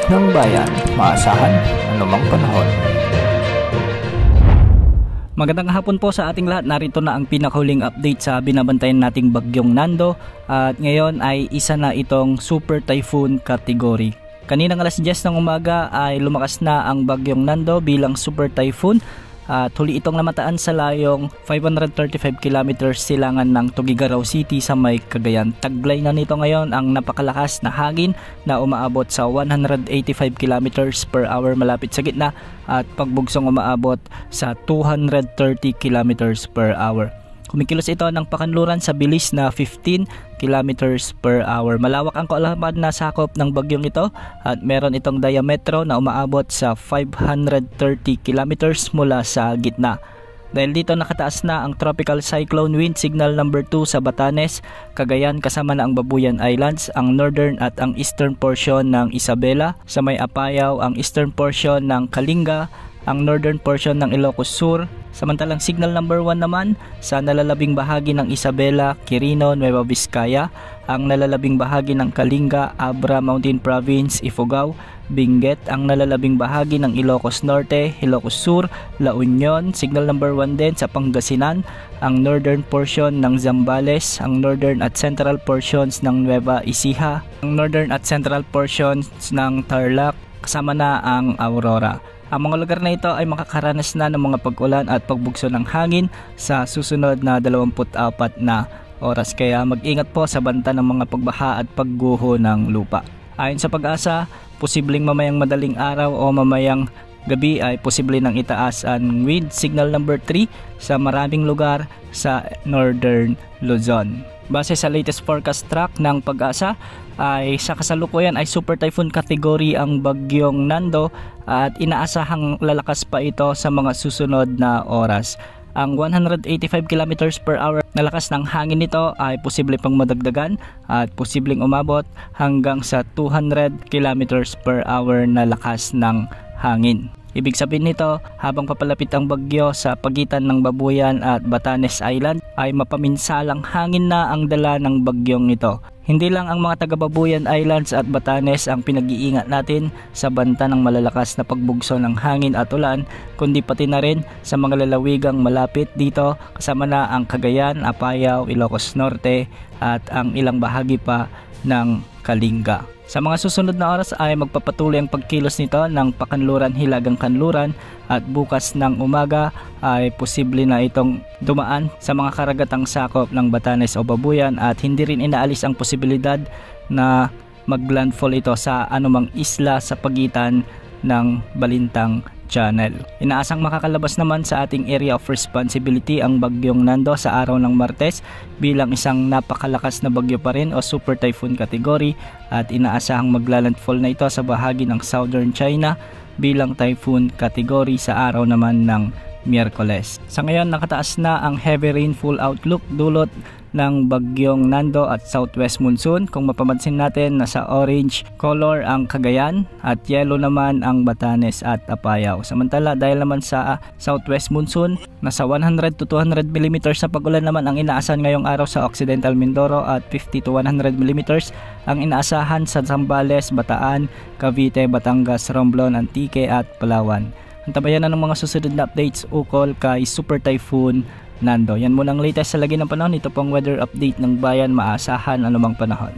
ng bayan, maasahan anumang panahon. Magandang hapon po sa ating lahat. Narito na ang pinakahuling update sa binabantayan nating bagyong Nando, at ngayon ay isa na itong super typhoon category. Kaninang alas 10 ng umaga ay lumakas na ang bagyong Nando bilang super typhoon at huli itong namataan sa layong 535 kilometers silangan ng Tuguegarao City sa may Cagayan. Taglay na nito ngayon ang napakalakas na hangin na umaabot sa 185 kilometers per hour malapit sa gitna at pagbugsong umaabot sa 230 kilometers per hour. Kumikilos ito ng pakanluran sa bilis na 15 kilometers per hour. Malawak ang kaalaman na sakop ng bagyong ito at meron itong diametro na umaabot sa 530 kilometers mula sa gitna. Dahil dito nakataas na ang tropical cyclone wind signal number 2 sa Batanes, Cagayan kasama na ang Babuyan Islands, ang northern at ang eastern portion ng Isabela, sa may Apayao ang eastern portion ng Kalinga, ang northern portion ng Ilocos Sur. Samantalang signal number 1 naman sa nalalabing bahagi ng Isabela, Quirino, Nueva Vizcaya, ang nalalabing bahagi ng Kalinga, Abra Mountain Province, Ifugao, Benguet, ang nalalabing bahagi ng Ilocos Norte, Ilocos Sur, La Union. Signal number 1 din sa Pangasinan, ang northern portion ng Zambales, ang northern at central portions ng Nueva Ecija, ang northern at central portions ng Tarlac, kasama na ang Aurora. Ang mga lugar na ito ay makakaranas na ng mga pag-ulan at pagbugso ng hangin sa susunod na 24 na oras. Kaya mag-ingat po sa banta ng mga pagbaha at pagguho ng lupa. Ayon sa Pag-asa, posibleng mamayang madaling araw o mamayang gabi ay posible nang itaas ang wind signal number 3 sa maraming lugar sa northern Luzon. Base sa latest forecast track ng Pag-asa ay sa kasalukuyan ay super typhoon category ang bagyong Nando at inaasahang lalakas pa ito sa mga susunod na oras. Ang 185 kilometers per hour na lakas ng hangin nito ay posible pang madagdagan at posibleng umabot hanggang sa 200 kilometers per hour na lakas ng hangin. Ibig sabihin nito, habang papalapit ang bagyo sa pagitan ng Babuyan at Batanes Island ay mapaminsalang hangin na ang dala ng bagyong ito. Hindi lang ang mga taga Babuyan Islands at Batanes ang pinag-iingat natin sa banta ng malalakas na pagbugso ng hangin at ulan, kundi pati na rin sa mga lalawigang malapit dito kasama na ang Cagayan, Apayao, Ilocos Norte at ang ilang bahagi pa ng Kalinga. Sa mga susunod na oras ay magpapatuloy ang pagkilos nito ng pakanluran hilagang kanluran at bukas ng umaga ay posible na itong dumaan sa mga karagatang sakop ng Batanes o Babuyan at hindi rin inaalis ang posibilidad na maglandfall ito sa anumang isla sa pagitan ng Balintang Channel. Inaasang makakalabas naman sa ating area of responsibility ang bagyong Nando sa araw ng Martes bilang isang napakalakas na bagyo pa rin o super typhoon category at inaasahang maglalandfall na ito sa bahagi ng southern China bilang typhoon category sa araw naman ng Miyerkules. Sa ngayon nakataas na ang heavy rainfall outlook dulot ng bagyong Nando at southwest monsoon. Kung mapapansin natin, nasa orange color ang Cagayan at yellow naman ang Batanes at Apayao. Samantala dahil naman sa southwest monsoon, nasa 100 to 200 mm na pag-ulan naman ang inaasahan ngayong araw sa Occidental Mindoro at 50 to 100 mm ang inaasahan sa Zambales, Bataan, Cavite, Batangas, Romblon, Antique at Palawan. Antabayan na ng mga susunod na updates ukol kay super typhoon Nando. Yan muna ang latest sa lagi ng panahon. Ito pong weather update ng bayan, maasahan anumang panahon.